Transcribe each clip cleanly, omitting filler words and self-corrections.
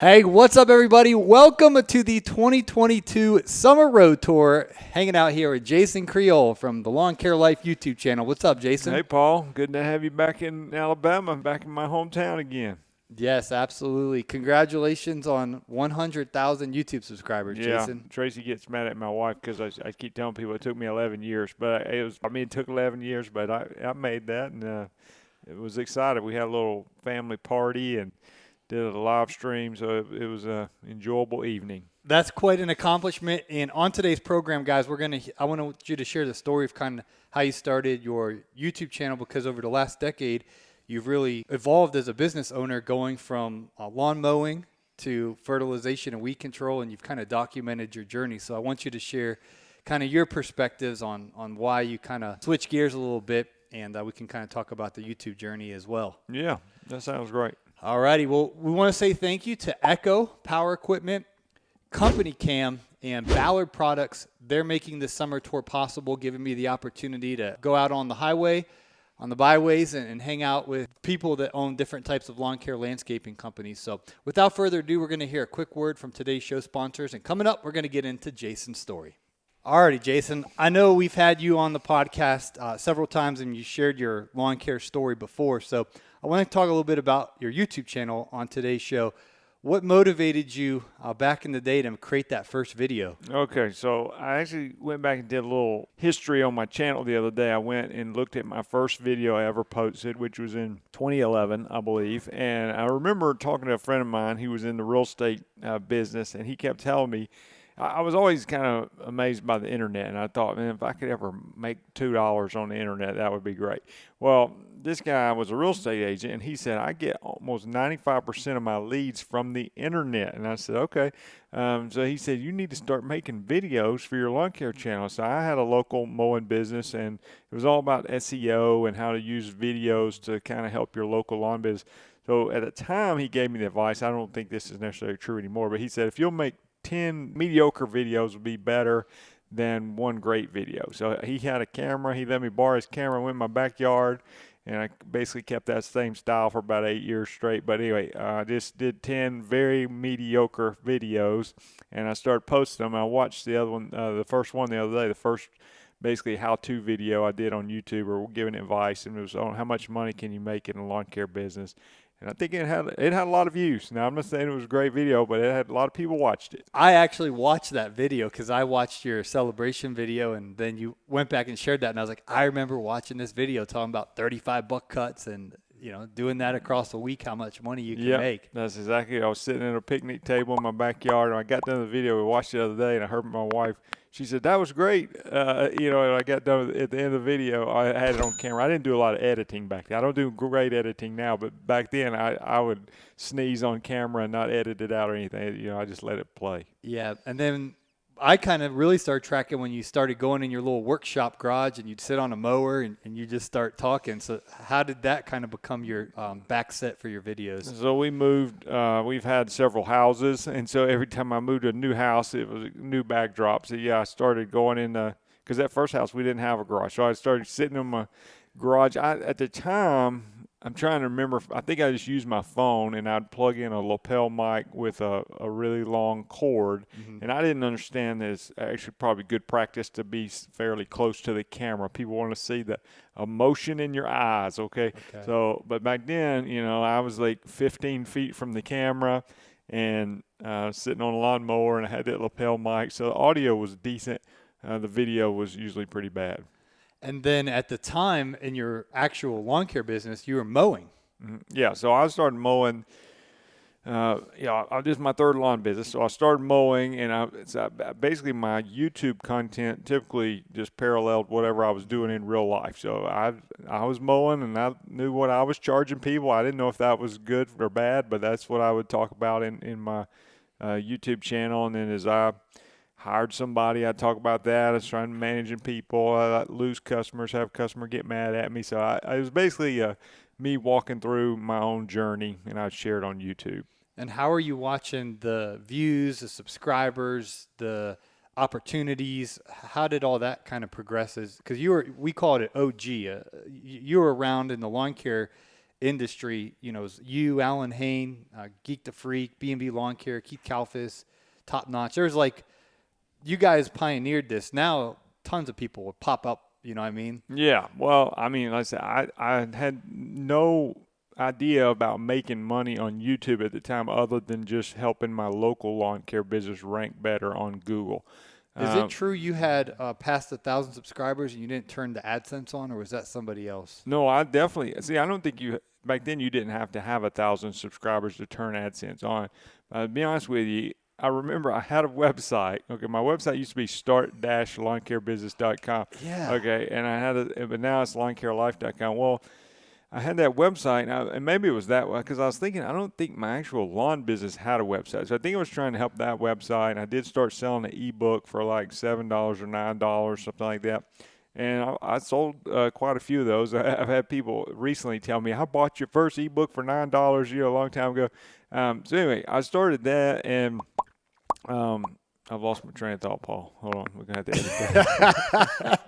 Hey, what's up, everybody? Welcome to the 2022 Summer Road Tour. Hanging out here with Jason Creel from the Lawn Care Life YouTube channel. What's up, Jason? Hey, Paul. Good to have you back in Alabama, back in my hometown again. Yes, absolutely. Congratulations on 100,000 YouTube subscribers, Yeah, Jason. Tracy gets mad at my wife because I keep telling people it took me 11 years, but it took 11 years, but I made that, and it was exciting. We had a little family party and did a live stream, so it was an enjoyable evening. That's quite an accomplishment. And on today's program, guys, I want you to share the story of kind of how you started your YouTube channel, because over the last decade, you've really evolved as a business owner, going from lawn mowing to fertilization and weed control, and you've kind of documented your journey. So I want you to share kind of your perspectives on why you kind of switch gears a little bit, and we can kind of talk about the YouTube journey as well. Yeah, that sounds great. All righty. Well, we want to say thank you to Echo Power Equipment, Company Cam, and Ballard Products. They're making this summer tour possible, giving me the opportunity to go out on the highway, on the byways, and hang out with people that own different types of lawn care landscaping companies. So without further ado, we're going to hear a quick word from today's show sponsors. And coming up, we're going to get into Jason's story. Alrighty, Jason, I know we've had you on the podcast several times, and you shared your lawn care story before. So I want to talk a little bit about your YouTube channel on today's show. What motivated you back in the day to create that first video? Okay, so I actually went back and did a little history on my channel the other day. I went and looked at my first video I ever posted, which was in 2011, I believe. And I remember talking to a friend of mine who was in the real estate business, and he kept telling me, I was always kind of amazed by the internet, and I thought, man, if I could ever make $2 on the internet, that would be great. Well, this guy was a real estate agent, and he said, I get almost 95% of my leads from the internet. And I said, okay. So he said, you need to start making videos for your lawn care channel. So I had a local mowing business, and it was all about SEO and how to use videos to kind of help your local lawn business. So at the time, he gave me the advice. I don't think this is necessarily true anymore, but he said, if you'll make 10 mediocre videos would be better than one great video. So he had a camera. He let me borrow his camera, went in my backyard, and I basically kept that same style for about 8 years straight. But anyway, I just did 10 very mediocre videos, and I started posting them. I watched the other one, the first one the other day, the first basically how-to video I did on YouTube, or giving advice, and it was on how much money can you make in the lawn care business. And I think it had a lot of views. Now, I'm not saying it was a great video, but it had a lot of people watched it. I actually watched that video because I watched your celebration video, and then you went back and shared that, and I was like, I remember watching this video talking about 35 buck cuts and, you know, doing that across a week, how much money you can make. That's exactly it. I was sitting at a picnic table in my backyard, and I got done with the video. We watched it the other day, and I heard my wife. She said, that was great. And I got done at the end of the video. I had it on camera. I didn't do a lot of editing back then. I don't do great editing now, but back then I would sneeze on camera and not edit it out or anything. I just let it play. Yeah, and then I kind of really started tracking when you started going in your little workshop garage and you'd sit on a mower and you just start talking. So how did that kind of become your back set for your videos? So we moved, we've had several houses. And so every time I moved to a new house, it was a new backdrop. So yeah, I started going in because that first house, we didn't have a garage. So I started sitting in my garage. At the time, I'm trying to remember. I think I just used my phone, and I'd plug in a lapel mic with a really long cord. Mm-hmm. And I didn't understand that it's actually probably good practice to be fairly close to the camera. People want to see the emotion in your eyes, okay? So, but back then, I was like 15 feet from the camera and sitting on a lawnmower, and I had that lapel mic. So the audio was decent. The video was usually pretty bad. And then at the time in your actual lawn care business, you were mowing. Mm-hmm. Yeah, so I started mowing. This is my third lawn business. So I started mowing, and basically my YouTube content typically just paralleled whatever I was doing in real life. So I was mowing, and I knew what I was charging people. I didn't know if that was good or bad, but that's what I would talk about in my YouTube channel. And then as I hired somebody, I'd talk about that. I was trying to managing people. I'd lose customers, have a customer get mad at me. So it was basically me walking through my own journey, and I'd share it on YouTube. And how are you watching the views, the subscribers, the opportunities? How did all that kind of progress? Because we call it OG. You were around in the lawn care industry, you know, is you, Alan Hain, Geek the Freak, B&B Lawn Care, Keith Kalfas, Top Notch. There's like, you guys pioneered this. Now tons of people would pop up, you know what I mean? Yeah. Well, I mean, like I said, I had no idea about making money on YouTube at the time other than just helping my local lawn care business rank better on Google. Is it true you had passed 1,000 subscribers and you didn't turn the AdSense on, or was that somebody else? No, I definitely see. I don't think back then you didn't have to have 1,000 subscribers to turn AdSense on. To be honest with you, I remember I had a website. Okay, my website used to be start-lawncarebusiness.com. Yeah. Okay, and I had but now it's lawncarelife.com. Well, I had that website, and maybe it was that way, because I was thinking, I don't think my actual lawn business had a website. So I think I was trying to help that website, and I did start selling an ebook for like $7 or $9, something like that. And I sold quite a few of those. I've had people recently tell me, I bought your first ebook for $9, a long time ago. So anyway, I started that, and I've lost my train of thought, Paul. Hold on. We're going to have to edit that.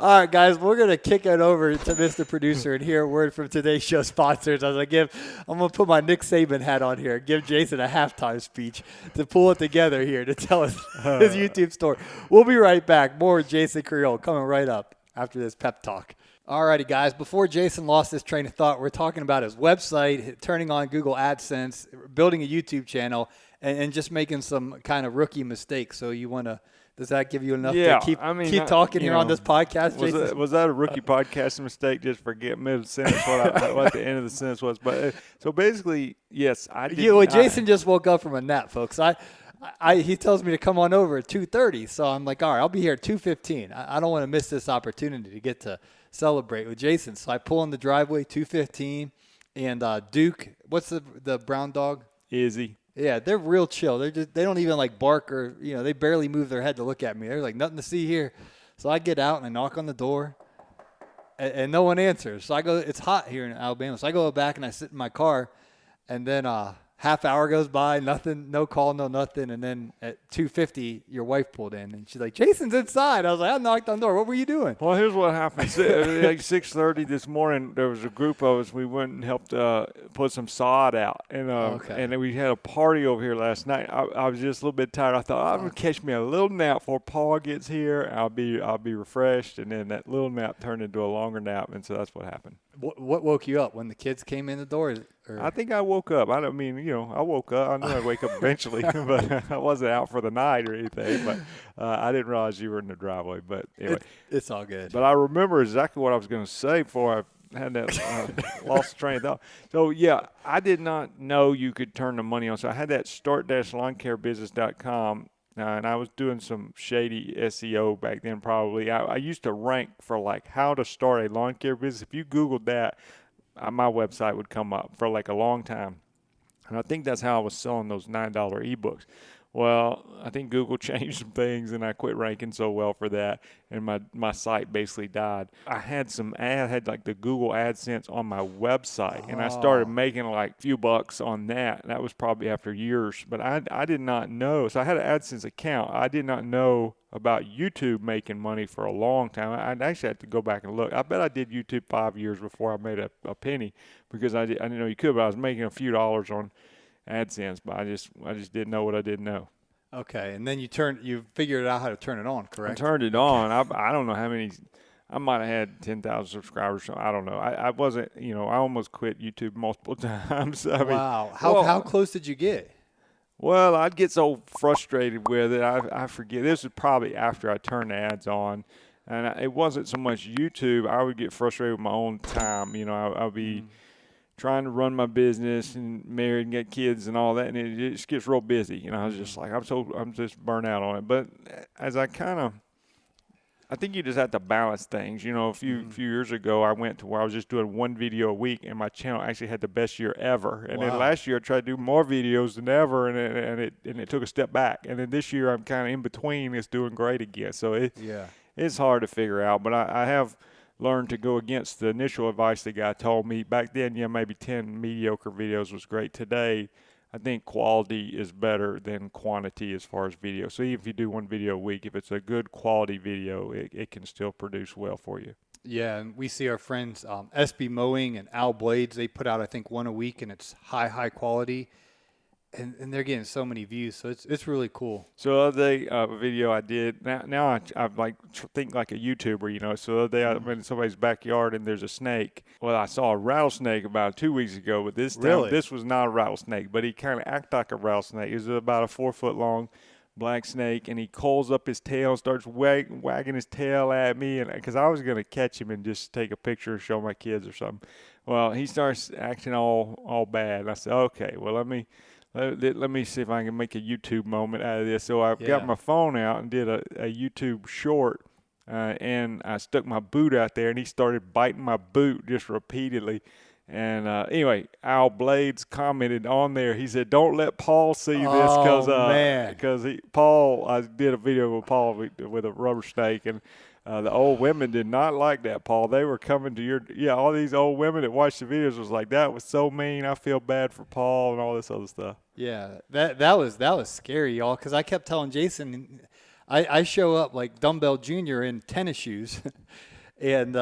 All right, guys, we're going to kick it over to Mr. Producer and hear a word from today's show sponsors. I'm going to put my Nick Saban hat on here and give Jason a halftime speech to pull it together here to tell us his YouTube story. We'll be right back. More with Jason Creel coming right up after this pep talk. All righty, guys. Before Jason lost his train of thought, we're talking about his website, turning on Google AdSense, building a YouTube channel, and just making some kind of rookie mistakes. So you want to – does that give you enough to keep talking here on this podcast, Jason? Was that a rookie podcasting mistake? Just forget middle sentence what the end of the sentence was. But so basically, yes, I did. Jason just woke up from a nap, folks. He tells me to come on over at 2:30, so I'm like, all right, I'll be here at 2:15. I don't want to miss this opportunity to get to celebrate with Jason. So I pull in the driveway, 2:15, and Duke, what's the brown dog? Izzy. Yeah, they're real chill. They don't even like bark or, they barely move their head to look at me. They're like, nothing to see here. So I get out and I knock on the door and no one answers. So I go, it's hot here in Alabama. So I go back and I sit in my car, and then half hour goes by, nothing, no call, no nothing. And then at 2:50, your wife pulled in and she's like, Jason's inside. I was like, I knocked on the door. What were you doing? Well, here's what happened. Like 6:30 this morning, there was a group of us. We went and helped put some sod out. And and then we had a party over here last night. I was just a little bit tired. I thought, I'm going to catch me a little nap before Paul gets here. I'll be refreshed. And then that little nap turned into a longer nap. And so that's what happened. What woke you up when the kids came in the door? I think I woke up. I don't mean, I woke up. I knew I'd wake up eventually, but I wasn't out for the night or anything. But I didn't realize you were in the driveway. But anyway, it's all good. But I remember exactly what I was going to say before I had that lost the train of thought. So yeah, I did not know you could turn the money on. So I had that start-lawncarebusiness.com. And I was doing some shady SEO back then probably. I used to rank for like how to start a lawn care business. If you Googled that, my website would come up for like a long time. And I think that's how I was selling those $9 ebooks. Well, I think Google changed some things and I quit ranking so well for that. And my site basically died. I had like the Google AdSense on my website. And I started making like a few bucks on that. And that was probably after years. But I did not know. So I had an AdSense account. I did not know about YouTube making money for a long time. I actually had to go back and look. I bet I did YouTube 5 years before I made a penny, because I didn't know you could, but I was making a few dollars on AdSense, but I just didn't know what I didn't know. Okay, and then you figured out how to turn it on, correct? I turned it on. I don't know how many. I might have had 10,000 subscribers. So I don't know. I wasn't. I almost quit YouTube multiple times. Wow. How close did you get? Well, I'd get so frustrated with it. I forget. This was probably after I turned the ads on, and it wasn't so much YouTube. I would get frustrated with my own time. I would be trying to run my business and married and get kids and all that, and it just gets real busy. I was just like, I'm just burnt out on it. But as I think you just have to balance things. A few years ago, I went to where I was just doing one video a week, and my channel actually had the best year ever. And then last year, I tried to do more videos than ever, and it took a step back. And then this year, I'm kind of in between. It's doing great again. So it's hard to figure out. But I have learned to go against the initial advice the guy told me. Back then, maybe 10 mediocre videos was great. Today, I think quality is better than quantity as far as video. So even if you do one video a week, if it's a good quality video, it can still produce well for you. Yeah, and we see our friends SB Mowing and Bladez. They put out, I think, one a week, and it's high quality. And they're getting so many views, so it's really cool. So the other day, a video I did. Now I like think like a YouTuber, you know. So the other day I'm in somebody's backyard and there's a snake. Well, I saw a rattlesnake about 2 weeks ago, but this time Really? this was not a rattlesnake, but he kind of acted like a rattlesnake. It was about a 4 foot long black snake, and he coils up his tail and starts wagging his tail at me, and because I was gonna catch him and just take a picture and show my kids or something. Well, he starts acting all bad, and I said, okay, well let me see if I can make a YouTube moment out of this. So I got my phone out and did a YouTube short, and I stuck my boot out there, and he started biting my boot just repeatedly. And anyway, Al Bladez commented on there. He said, "Don't let Paul see this because Paul. I did a video with Paul with a rubber snake, and the old women did not like that, Paul. They were coming to all these old women that watched the videos was like, that was so mean. I feel bad for Paul and all this other stuff." Yeah, that was scary, y'all, because I kept telling Jason, I show up like Dumbbell Jr. in tennis shoes, and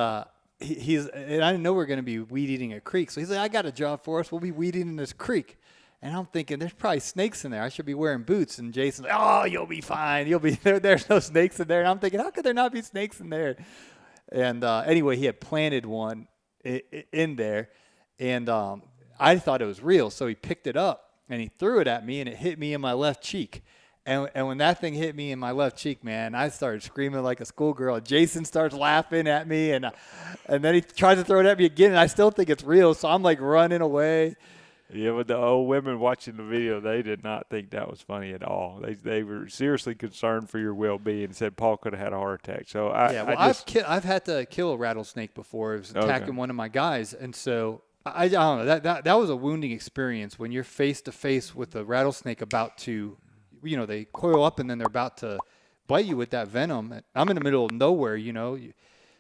and I didn't know we were going to be weed eating a creek. So he's like, "I got a job for us. We'll be weed eating this creek." And I'm thinking, there's probably snakes in there. I should be wearing boots. And Jason's like, "Oh, you'll be fine. You'll be there. There's no snakes in there." And I'm thinking, how could there not be snakes in there? And anyway, he had planted one in there, and I thought it was real. So he picked it up and he threw it at me, and it hit me in my left cheek. And when that thing hit me in my left cheek, man, I started screaming like a schoolgirl. Jason starts laughing at me, and then he tries to throw it at me again, and I still think it's real. So I'm like running away. Yeah, but the old women watching the video, they did not think that was funny at all. They were seriously concerned for your well-being and said Paul could have had a heart attack. So I've had to kill a rattlesnake before. It was attacking one of my guys, and so I don't know. That was a wounding experience when you're face to face with a rattlesnake about to. They coil up and then they're about to bite you with that venom. I'm in the middle of nowhere,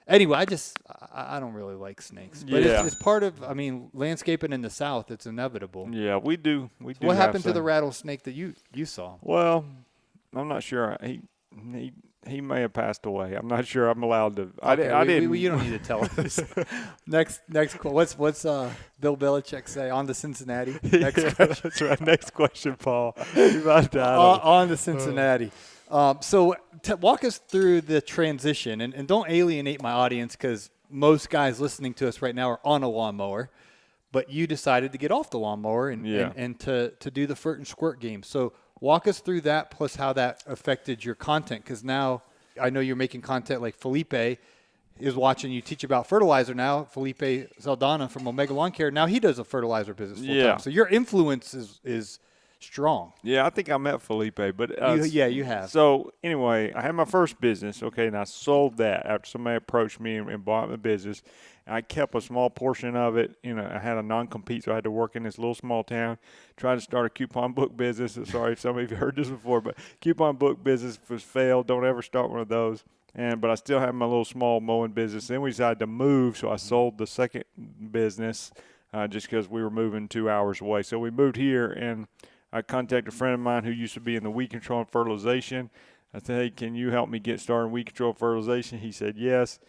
Anyway, I don't really like snakes. But it's part of, landscaping in the South. It's inevitable. Yeah, we do. What happened to the rattlesnake that you saw? Well, I'm not sure. He may have passed away. I'm not sure. I'm allowed to. Okay, you don't need to tell us. Next. What's Bill Belichick say? On to Cincinnati. Next question. That's right. Next question, Paul. You're about to die. On to Cincinnati. So walk us through the transition, and don't alienate my audience because most guys listening to us right now are on a lawnmower, but you decided to get off the lawnmower and to do the Furt and Squirt game. So walk us through that, plus how that affected your content, because now I know you're making content like Felipe is watching you teach about fertilizer now. Felipe Zaldana from Omega Lawn Care, now he does a fertilizer business full time. So your influence is strong. Yeah, I think I met Felipe, but you have. So anyway, I had my first business, and I sold that after somebody approached me and bought the business. I kept a small portion of it. I had a non-compete, so I had to work in this little small town, try to start a coupon book business. Sorry if some of you heard this before, but coupon book business was failed. Don't ever start one of those. But I still have my little small mowing business. Then we decided to move, so I sold the second business just because we were moving 2 hours away. So we moved here, and I contacted a friend of mine who used to be in the weed control and fertilization. I said, "Hey, can you help me get started in weed control and fertilization?" He said yes.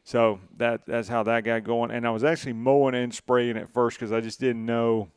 So that's how that got going. And I was actually mowing and spraying at first because I just didn't know.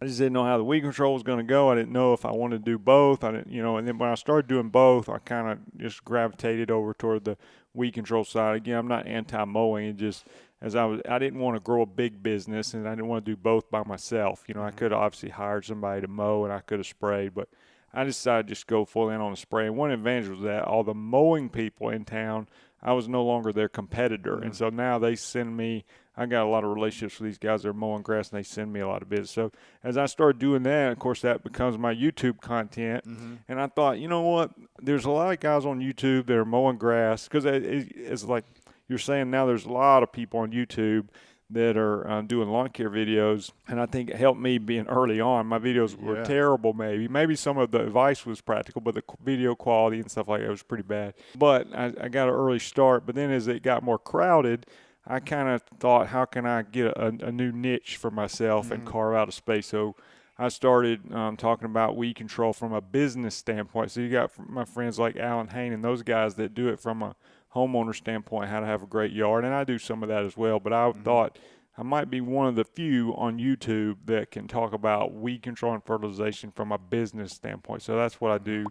I just didn't know how the weed control was going to go. I didn't know if I wanted to do both. I didn't, And then when I started doing both, I kind of just gravitated over toward the weed control side. Again, I'm not anti-mowing. It just I didn't want to grow a big business, and I didn't want to do both by myself. I could have obviously hired somebody to mow, and I could have sprayed, but I decided to just go full in on the spray. And one advantage was that all the mowing people in town, I was no longer their competitor. And so now they send me, I got a lot of relationships with these guys that are mowing grass, and they send me a lot of business. So as I started doing that, of course, that becomes my YouTube content. And I thought, you know what? There's a lot of guys on YouTube that are mowing grass because it's like you're saying now there's a lot of people on YouTube that are doing lawn care videos, and I think it helped me being early on. My videos were terrible, maybe some of the advice was practical, but the video quality and stuff like that was pretty bad. But I got an early start, but then as it got more crowded, I kind of thought, how can I get a new niche for myself and carve out a space? So I started talking about weed control from a business standpoint. So you got my friends like Alan Hain and those guys that do it from a homeowner standpoint, how to have a great yard. And I do some of that as well. But I thought I might be one of the few on YouTube that can talk about weed control and fertilization from a business standpoint. So that's what I do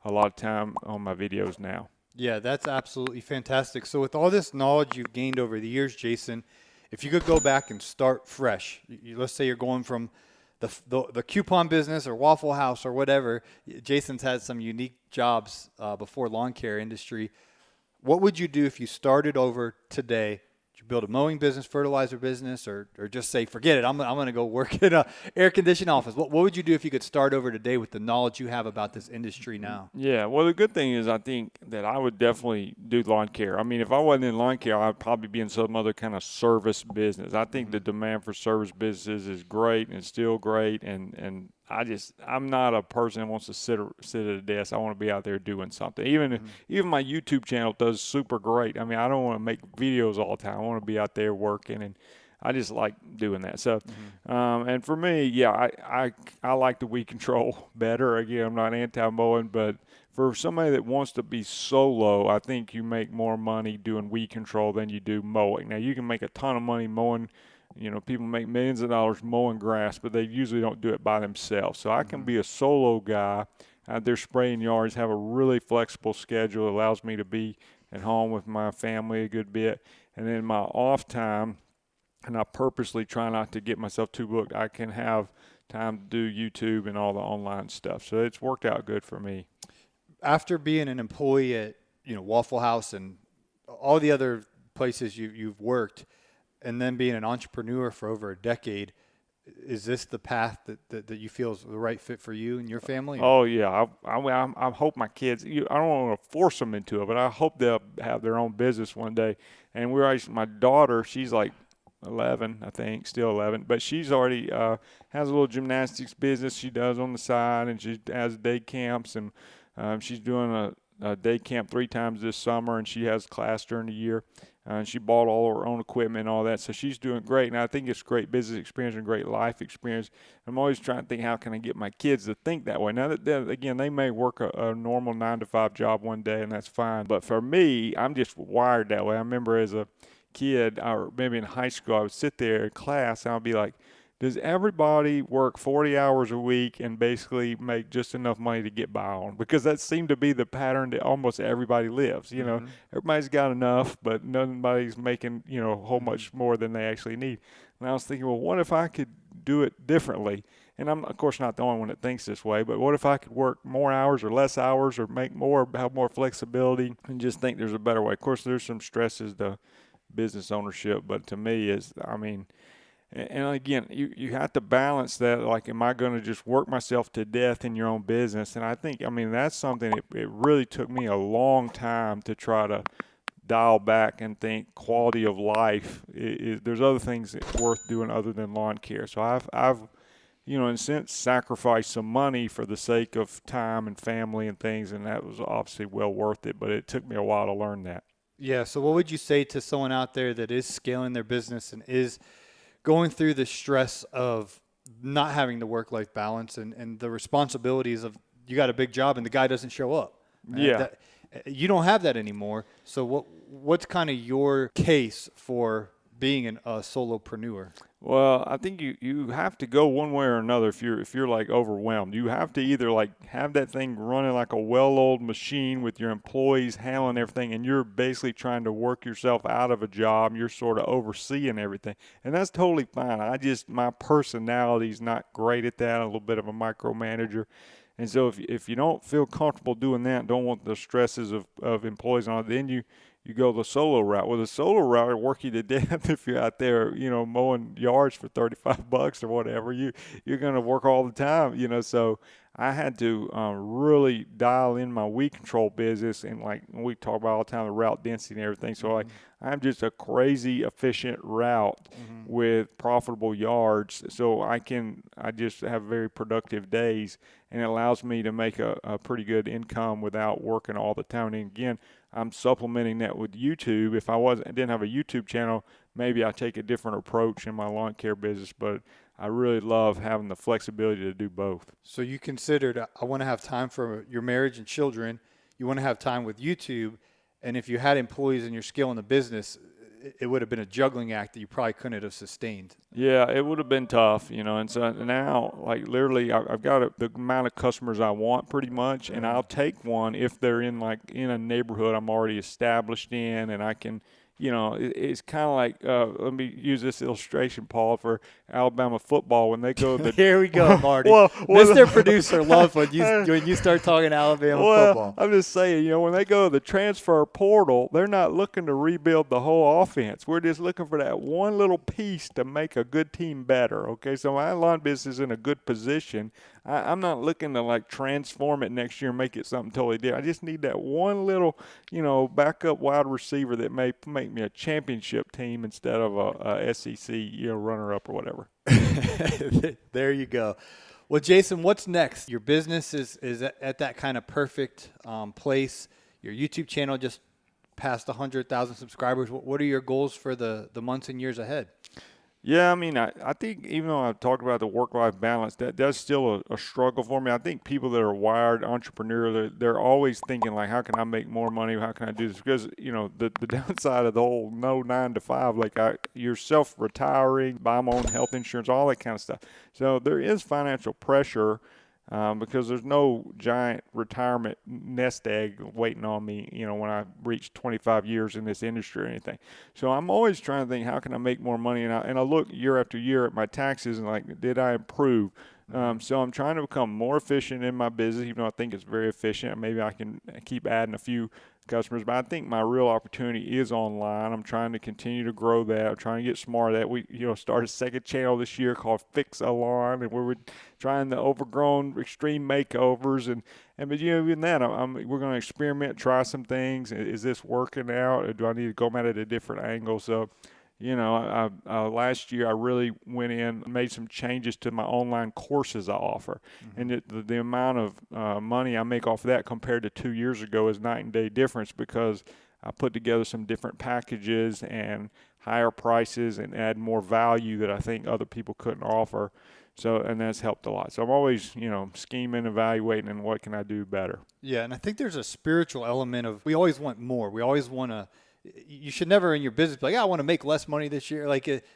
a lot of time on my videos now. Yeah, that's absolutely fantastic. So with all this knowledge you've gained over the years, Jason, if you could go back and start fresh, let's say you're going from the coupon business or Waffle House or whatever. Jason's had some unique jobs before lawn care industry. What would you do if you started over today? Would you build a mowing business, fertilizer business, or just say, forget it, I'm going to go work in a air-conditioned office? What would you do if you could start over today with the knowledge you have about this industry now? Yeah, well, the good thing is I think that I would definitely do lawn care. I mean, if I wasn't in lawn care, I'd probably be in some other kind of service business. I think the demand for service businesses is great and still great, and I'm not a person that wants to sit at a desk. I want to be out there doing something. Even my YouTube channel does super great. I mean, I don't want to make videos all the time. I want to be out there working, and I just like doing that. So, and for me, yeah, I like the weed control better. Again, I'm not anti-mowing, but for somebody that wants to be solo, I think you make more money doing weed control than you do mowing. Now, you can make a ton of money mowing. You know, people make millions of dollars mowing grass, but they usually don't do it by themselves. So I can be a solo guy out there spraying yards, have a really flexible schedule. It allows me to be at home with my family a good bit. And then my off time, and I purposely try not to get myself too booked, I can have time to do YouTube and all the online stuff. So it's worked out good for me. After being an employee at Waffle House and all the other places you've worked, and then being an entrepreneur for over a decade, is this the path that you feel is the right fit for you and your family? Oh, yeah. I hope my kids, I don't want to force them into it, but I hope they'll have their own business one day. And my daughter, she's like 11, I think, still 11, but she's already has a little gymnastics business she does on the side, and she has day camps, and she's doing a day camp 3 times this summer, and she has class during the year. And she bought all her own equipment and all that, so she's doing great. And I think it's great business experience and great life experience. I'm always trying to think, how can I get my kids to think that way? Now, again, they may work a normal 9-to-5 job one day, and that's fine. But for me, I'm just wired that way. I remember as a kid, or maybe in high school, I would sit there in class, and I'd be like, does everybody work 40 hours a week and basically make just enough money to get by on? Because that seemed to be the pattern that almost everybody lives. Everybody's got enough, but nobody's making, a whole much more than they actually need. And I was thinking, well, what if I could do it differently? And I'm, of course, not the only one that thinks this way, but what if I could work more hours or less hours or make more, have more flexibility, and just think there's a better way? Of course, there's some stresses to business ownership, but to me, and again, you have to balance that. Like, am I going to just work myself to death in your own business? And I think, that's something, it really took me a long time to try to dial back and think quality of life. There's other things that's worth doing other than lawn care. So I've in a sense, sacrificed some money for the sake of time and family and things, and that was obviously well worth it, but it took me a while to learn that. Yeah, so what would you say to someone out there that is scaling their business and is going through the stress of not having the work-life balance and the responsibilities of, you got a big job and the guy doesn't show up? Yeah. You don't have that anymore. So what's kind of your case for being a solopreneur? Well, I think you have to go one way or another if you're like overwhelmed. You have to either like have that thing running like a well-oiled machine with your employees handling everything, and you're basically trying to work yourself out of a job. You're sort of overseeing everything, and that's totally fine. My personality is not great at that. I'm a little bit of a micromanager. And so if you don't feel comfortable doing that, don't want the stresses of employees on it, then you go the solo route. Well, the solo route will work you to death if you're out there, mowing yards for $35 or whatever. You're going to work all the time, So I had to really dial in my weed control business, and like we talk about all the time, the route density and everything. So like I'm just a crazy efficient route with profitable yards. So I just have very productive days, and it allows me to make a pretty good income without working all the time. And again, I'm supplementing that with YouTube. If I didn't have a YouTube channel, maybe I take a different approach in my lawn care business, but I really love having the flexibility to do both. So you considered, I want to have time for your marriage and children. You want to have time with YouTube, And if you had employees and you're scaling the business, it would have been a juggling act that you probably couldn't have sustained. Yeah, it would have been tough, and so now, like, literally, I've got the amount of customers I want pretty much, and I'll take one if they're in a neighborhood I'm already established in, and I can, it's kind of like, let me use this illustration, Paul, for Alabama football when they go to the Here we go, Marty. Mr. Producer loves when you start talking Alabama football. I'm just saying, when they go to the transfer portal, they're not looking to rebuild the whole offense. We're just looking for that one little piece to make a good team better, okay? So my lawn business is in a good position. I'm not looking to, transform it next year and make it something totally different. I just need that one little, backup wide receiver that may make me a championship team instead of a SEC, runner-up or whatever. There you go. Well, Jason, what's next? Your business is at that kind of perfect place. Your YouTube channel just passed 100,000 subscribers. What are your goals for the months and years ahead? Yeah, I mean, I think even though I've talked about the work-life balance, that's still a struggle for me. I think people that are wired entrepreneurial, they're always thinking, like, how can I make more money? How can I do this? Because, the downside of the whole no 9 to 5, you're self-retiring, buy my own health insurance, all that kind of stuff. So there is financial pressure because there's no giant retirement nest egg waiting on me, when I reach 25 years in this industry or anything. So I'm always trying to think, how can I make more money? And I look year after year at my taxes and did I improve? So I'm trying to become more efficient in my business, even though I think it's very efficient. Maybe I can keep adding a few customers, but I think my real opportunity is online. I'm trying to continue to grow that. I'm trying to get smart at that. We, started a second channel this year called Fix a Lawn, and we're trying the overgrown extreme makeovers, but even that, we're going to experiment, try some things. Is this working out, or do I need to go at it at a different angle? So, last year I really went in and made some changes to my online courses I offer. Mm-hmm. And the amount of money I make off of that compared to 2 years ago is night and day difference, because I put together some different packages and higher prices and add more value that I think other people couldn't offer. So, and that's helped a lot. So I'm always, scheming, evaluating, and what can I do better? Yeah, and I think there's a spiritual element of, we always want more. We always want to, you should never in your business be like, I want to make less money this year.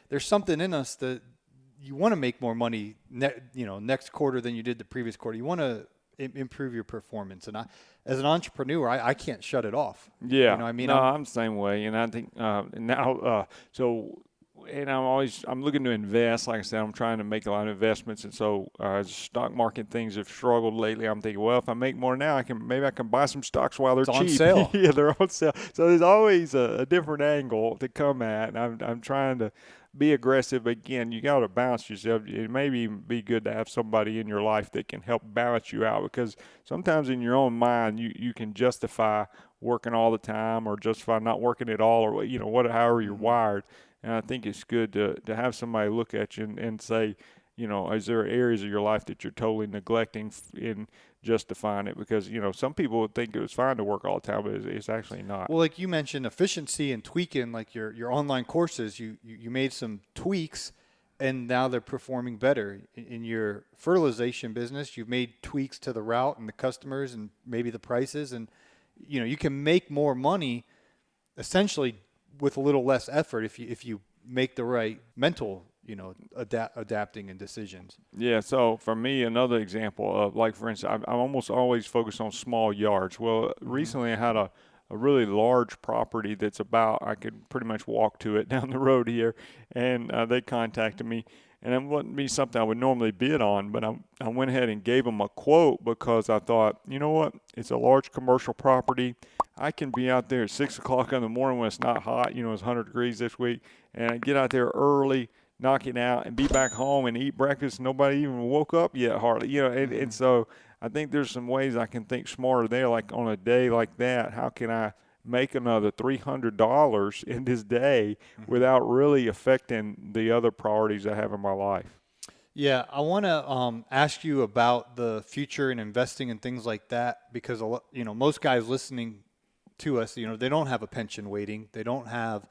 There's something in us that you want to make more money, next quarter than you did the previous quarter. You want to improve your performance. And as an entrepreneur, I can't shut it off. Yeah. No, I'm the same way. And I think now, I'm looking to invest. Like I said, I'm trying to make a lot of investments. And so as stock market things have struggled lately, I'm thinking, well, if I make more now, maybe I can buy some stocks while they're cheap. On sale. Yeah, they're on sale. So there's always a different angle to come at. And I'm trying to be aggressive. Again, you got to balance yourself. It may even be good to have somebody in your life that can help balance you out, because sometimes in your own mind, you can justify working all the time or justify not working at all, or however you're wired. And I think it's good to have somebody look at you and say, is there areas of your life that you're totally neglecting in justifying it? Because, some people would think it was fine to work all the time, but it's actually not. Well, like you mentioned, efficiency and tweaking, like your online courses, you made some tweaks, and now they're performing better. In your fertilization business, you've made tweaks to the route and the customers and maybe the prices, and, you can make more money essentially with a little less effort if you make the right mental, adapting and decisions. Yeah. So for me, another example of, for instance, I'm almost always focused on small yards. Well, recently I had a really large property that's I could pretty much walk to it down the road here, and they contacted me. And it wouldn't be something I would normally bid on, but I went ahead and gave them a quote, because I thought, you know what, it's a large commercial property. I can be out there at 6 o'clock in the morning when it's not hot, it's 100 degrees this week, and I get out there early, knock it out, and be back home and eat breakfast. Nobody even woke up yet, hardly, and so I think there's some ways I can think smarter there, like on a day like that, how can I make another $300 in this day without really affecting the other priorities I have in my life? Yeah, I want to ask you about the future and investing and things like that, because most guys listening to us, they don't have a pension waiting. They don't have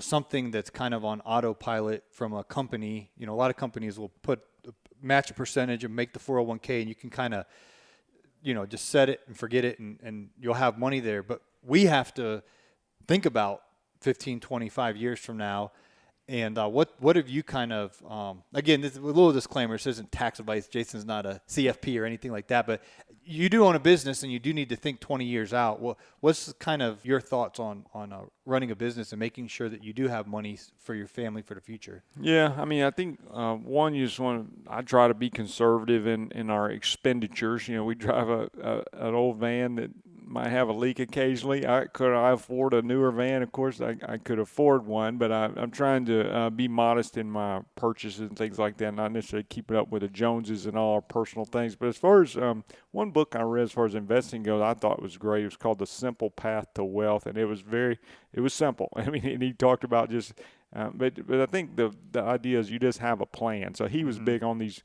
something that's kind of on autopilot from a company. A lot of companies will match a percentage and make the 401k, and you can kind of just set it and forget it, and you'll have money there. But we have to think about 15, 25 years from now. And what have you kind of, again, this, a little disclaimer, this isn't tax advice. Jason's not a CFP or anything like that, but you do own a business and you do need to think 20 years out. Well, what's kind of your thoughts on running a business and making sure that you do have money for your family for the future? Yeah, I mean, I think one, you just want to. I try to be conservative in our expenditures. You know, we drive an old van that might have a leak occasionally. Could I afford a newer van? Of course, I could afford one, but I'm trying to be modest in my purchases and things like that, not necessarily keeping up with the Joneses and all our personal things. But as far as one book I read as far as investing goes, I thought it was great. It was called The Simple Path to Wealth, and it was simple. I mean, and he talked about just but I think the idea is you just have a plan. So he was big on these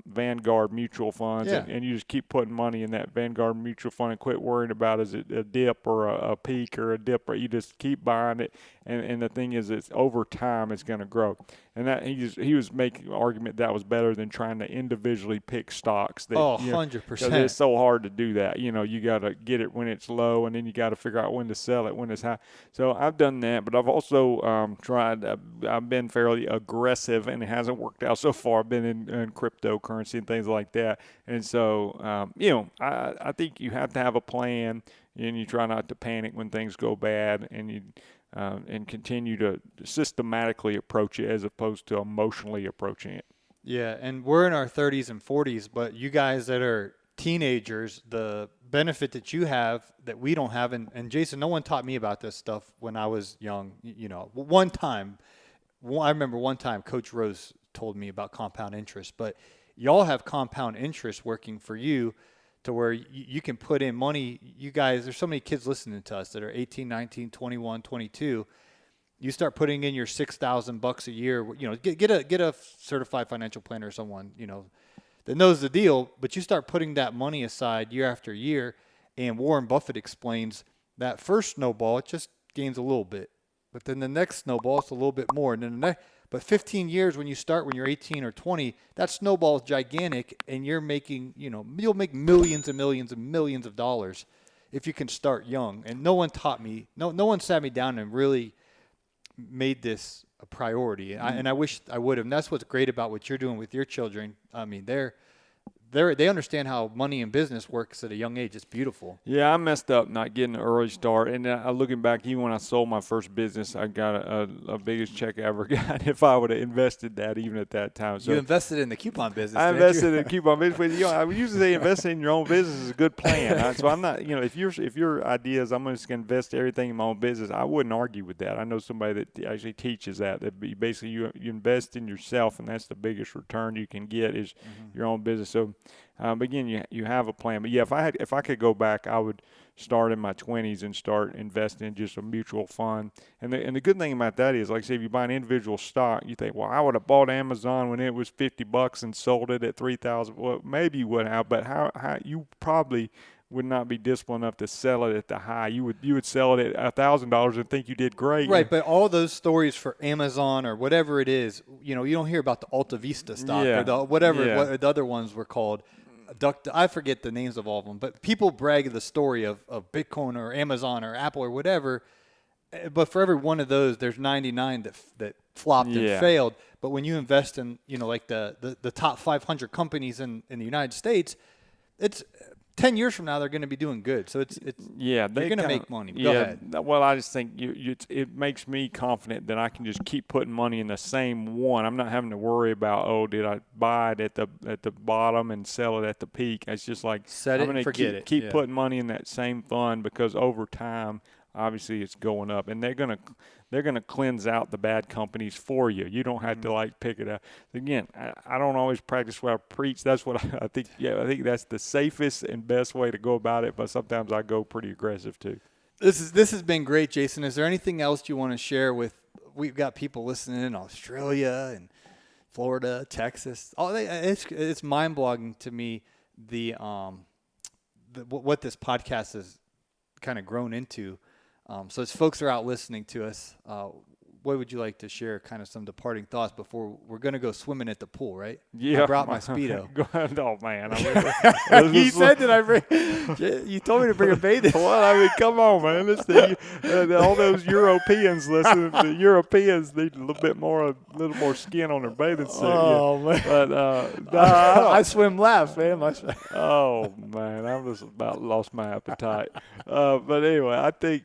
Vanguard mutual funds, and you just keep putting money in that Vanguard mutual fund and quit worrying about is it a dip or a peak or a dip, or you just keep buying it. And the thing is, it's over time it's going to grow. And that he was making an argument that was better than trying to individually pick stocks. That, 100%. It's so hard to do that. You know, you got to get it when it's low, and then you got to figure out when to sell it when it's high. So I've done that, but I've also tried. I've been fairly aggressive, and it hasn't worked out so far. I've been in cryptocurrency and things like that. And so, I think you have to have a plan, and you try not to panic when things go bad, and you and continue to systematically approach it as opposed to emotionally approaching it. Yeah, and we're in our 30s and 40s, but you guys that are teenagers, the benefit that you have that we don't have, and Jason, no one taught me about this stuff when I was young. You know, I remember one time Coach Rose told me about compound interest, but y'all have compound interest working for you to where you can put in money. You guys, there's so many kids listening to us that are 18, 19, 21, 22. You start putting in your $6,000 a year, you know, get a certified financial planner or someone, you know, that knows the deal, but you start putting that money aside year after year. And Warren Buffett explains that first snowball, it just gains a little bit, but then the next snowball, it's a little bit more. And then the next, but 15 years when you're 18 or 20, that snowball is gigantic, and you're making, you know, you'll make millions and millions and millions of dollars if you can start young. And no one taught me, no one sat me down and really made this a priority. And I wish I would have. And that's what's great about what you're doing with your children. I mean, they understand how money and business works at a young age. It's beautiful. Yeah, I messed up not getting an early start. And looking back, even when I sold my first business, I got a biggest check I ever got if I would have invested that even at that time. So you invested in the coupon business. I invested in the coupon business. But, you know, I would usually say investing in your own business is a good plan. So I'm not, you know, if your idea is I'm just going to invest everything in my own business, I wouldn't argue with that. I know somebody that actually teaches that basically you invest in yourself, and that's the biggest return you can get is your own business. So. But again, you have a plan. But yeah, if I could go back, I would start in my 20s and start investing in just a mutual fund. And the good thing about that is, like I say, if you buy an individual stock, you think, well, I would have bought Amazon when it was $50 and sold it at $3,000. Well, maybe you would have, but how you probably would not be disciplined enough to sell it at the high. You would sell it at $1,000 and think you did great. Right, but all those stories for Amazon or whatever it is, you know, you don't hear about the Alta Vista stock or what the other ones were called. I forget the names of all of them, but people brag the story of Bitcoin or Amazon or Apple or whatever. But for every one of those, there's 99 that flopped and failed. But when you invest in, you know, like the top 500 companies in the United States, it's 10 years from now, they're going to be doing good. So they're going to make money. Go ahead. Well, I just think it makes me confident that I can just keep putting money in the same one. I'm not having to worry about, did I buy it at the bottom and sell it at the peak? It's just like set it and forget it. Keep putting money in that same fund, because over time, obviously it's going up, and they're gonna cleanse out the bad companies for you. You don't have to pick it up. Again, I don't always practice what I preach. That's what I think. Yeah, I think that's the safest and best way to go about it. But sometimes I go pretty aggressive too. This has been great, Jason. Is there anything else you want to share with? We've got people listening in Australia and Florida, Texas. It's mind-boggling to me what this podcast has kind of grown into. So as folks are out listening to us, what would you like to share? Kind of some departing thoughts before we're gonna go swimming at the pool, right? Yeah, I brought my Speedo. Go ahead. Oh man, You said that I bring. You told me to bring a bathing. Well, I mean, come on, man. This thing, all those Europeans listen. The Europeans need a little more skin on their bathing suit. Oh man, but no, I swim laps, man. oh man, I was about lost my appetite. But anyway, I think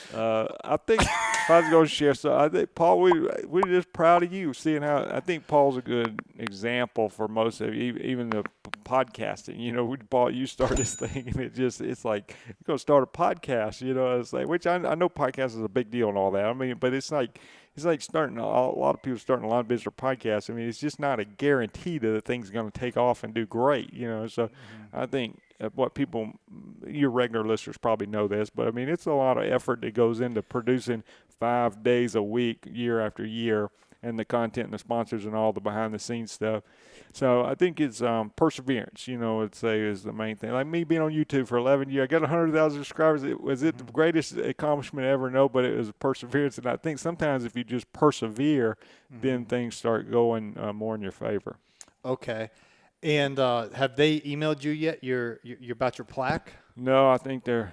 if I was going to share, so I think Paul, we're just proud of you seeing how. I think Paul's a good example for most of you, even the podcasting. You know, Paul, you start this thing, and it's like you're going to start a podcast. You know, it's like, which I know podcast is a big deal and all that. I mean, but it's like starting a lot of people starting a lot of business or podcasts. I mean, it's just not a guarantee that the thing's going to take off and do great. You know, so I think. What people, your regular listeners probably know this, but I mean, it's a lot of effort that goes into producing 5 days a week, year after year, and the content and the sponsors and all the behind the scenes stuff. So I think it's perseverance, you know, I'd say is the main thing. Like me being on YouTube for 11 years, I got 100,000 subscribers. Was it the greatest accomplishment ever? No, but it was perseverance. And I think sometimes if you just persevere, then things start going more in your favor. Okay. And have they emailed you yet? You're about your plaque? No, I think they're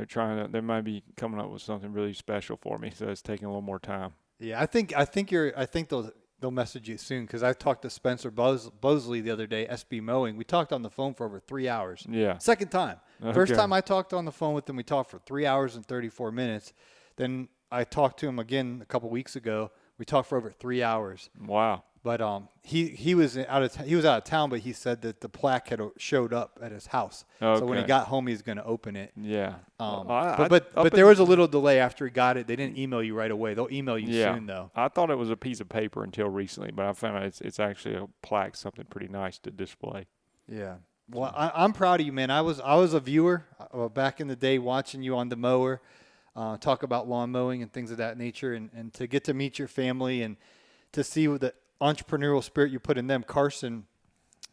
trying to. They might be coming up with something really special for me, so it's taking a little more time. Yeah, I think they'll message you soon because I talked to Spencer Bosley the other day, SB Mowing. We talked on the phone for over 3 hours. Yeah. Second time. Okay. First time I talked on the phone with him, we talked for 3 hours and 34 minutes. Then I talked to him again a couple weeks ago. We talked for over 3 hours. Wow. But he was out of town, but he said that the plaque had showed up at his house. Okay. So when he got home, he's going to open it. Yeah. But there was a little delay after he got it. They didn't email you right away. They'll email you soon, though. I thought it was a piece of paper until recently, but I found out it's actually a plaque, something pretty nice to display. Yeah. Well, I'm proud of you, man. I was a viewer back in the day watching you on the mower, talk about lawn mowing and things of that nature, and to get to meet your family and to see the entrepreneurial spirit you put in them. Carson,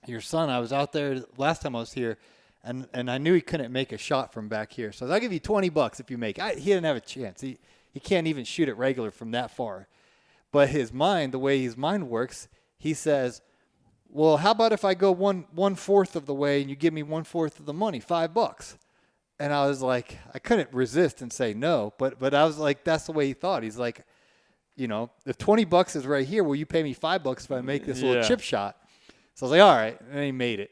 your son, I was out there last time I was here, and I knew he couldn't make a shot from back here. So I'll give you $20 if you make it. He didn't have a chance. He can't even shoot it regular from that far. But his mind, the way his mind works, he says, well, how about if I go one fourth of the way and you give me 1/4 of the money, $5? And I was like, I couldn't resist and say no, but I was like, that's the way he thought. He's like, you know, if $20 is right here, will you pay me $5 if I make this little chip shot? So I was like, all right, and he made it.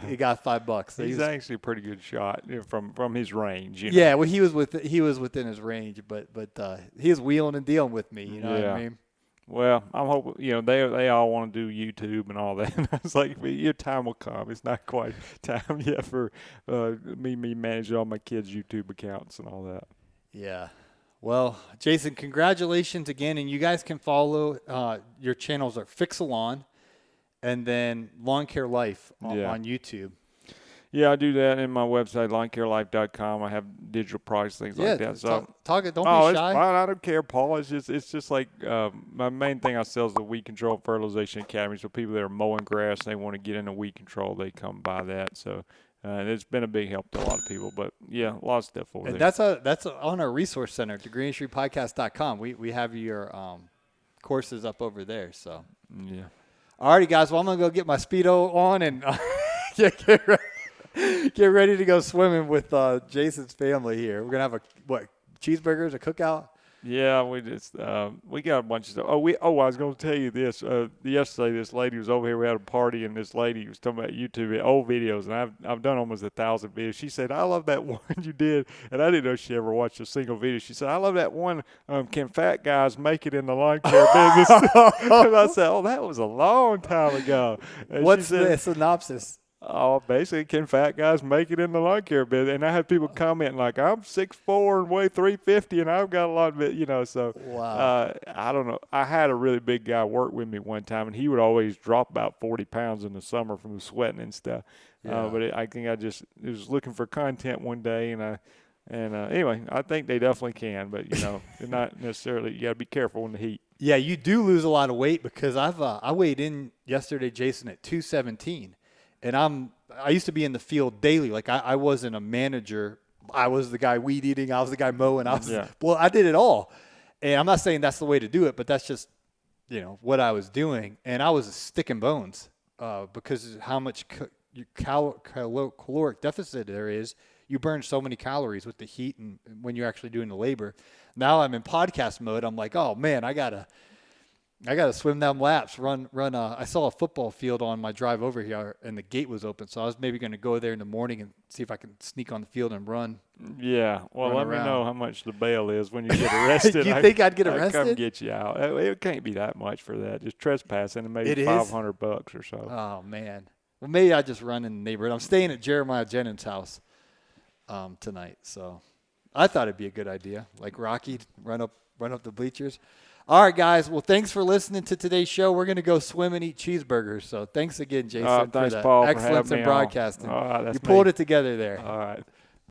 He got $5. So he's actually a pretty good shot from his range. You know? Yeah, well, he was within his range, but he was wheeling and dealing with me. You know what I mean? Well, I'm hoping, you know, they all want to do YouTube and all that. And I was like, your time will come. It's not quite time yet for me managing all my kids' YouTube accounts and all that. Yeah. Well, Jason, congratulations again. And you guys can follow your channels are Fix-A-Lawn and then Lawn Care Life on YouTube. Yeah, I do that in my website, lawncarelife.com. I have digital products, things like that. So talk it. Don't be shy. It's shy. fine. I don't care, Paul. It's just like my main thing I sell is the Weed Control Fertilization Academy. So people that are mowing grass and they want to get into weed control, they come by that. So it's been a big help to a lot of people. But yeah, a lot of stuff over there. That's on our resource center, thegreenindustrypodcast.com. We have your courses up over there. So yeah. All righty, guys. Well, I'm gonna go get my Speedo on and get ready to go swimming with Jason's family here. We're gonna have cheeseburgers, a cookout. Yeah, we got a bunch of stuff. I was going to tell you this. Yesterday, this lady was over here. We had a party, and this lady was talking about YouTube old videos, and I've done almost 1,000 videos. She said, "I love that one you did," and I didn't know she ever watched a single video. She said, "I love that one. Can fat guys make it in the lawn care business?" And I said, "Oh, that was a long time ago." And what's the synopsis? Oh, basically, can fat guys make it in the lawn care business? And I had people commenting like, I'm 6'4" and weigh 350, and I've got a lot of it, you know. So, wow. I don't know. I had a really big guy work with me one time, and he would always drop about 40 pounds in the summer from the sweating and stuff. Yeah. But I think I just was looking for content one day, and anyway, I think they definitely can, but you know, they're not necessarily. You got to be careful in the heat. Yeah, you do lose a lot of weight because I weighed in yesterday, Jason, at 217. And I used to be in the field daily. Like I wasn't a manager. I was the guy weed eating. I was the guy mowing. Well, I did it all. And I'm not saying that's the way to do it, but that's just, what I was doing. And I was sticking bones because of how much caloric deficit there is. You burn so many calories with the heat and when you're actually doing the labor. Now I'm in podcast mode. I'm like, oh man, I gotta swim them laps, run. I saw a football field on my drive over here, and the gate was open, so I was maybe going to go there in the morning and see if I can sneak on the field and run. Yeah, well, let around. Me know how much the bail is when you get arrested. You think I'd get arrested? I'd come get you out. It can't be that much for that. Just trespassing and maybe $500 or so. Oh man. Well, maybe I just run in the neighborhood. I'm staying at Jeremiah Jennings' house tonight, so I thought it'd be a good idea. Like Rocky, run up the bleachers. All right, guys. Well, thanks for listening to today's show. We're going to go swim and eat cheeseburgers. So thanks again, Jason, Thanks, for the Paul, excellence for in broadcasting. All right, you pulled it together there. All right.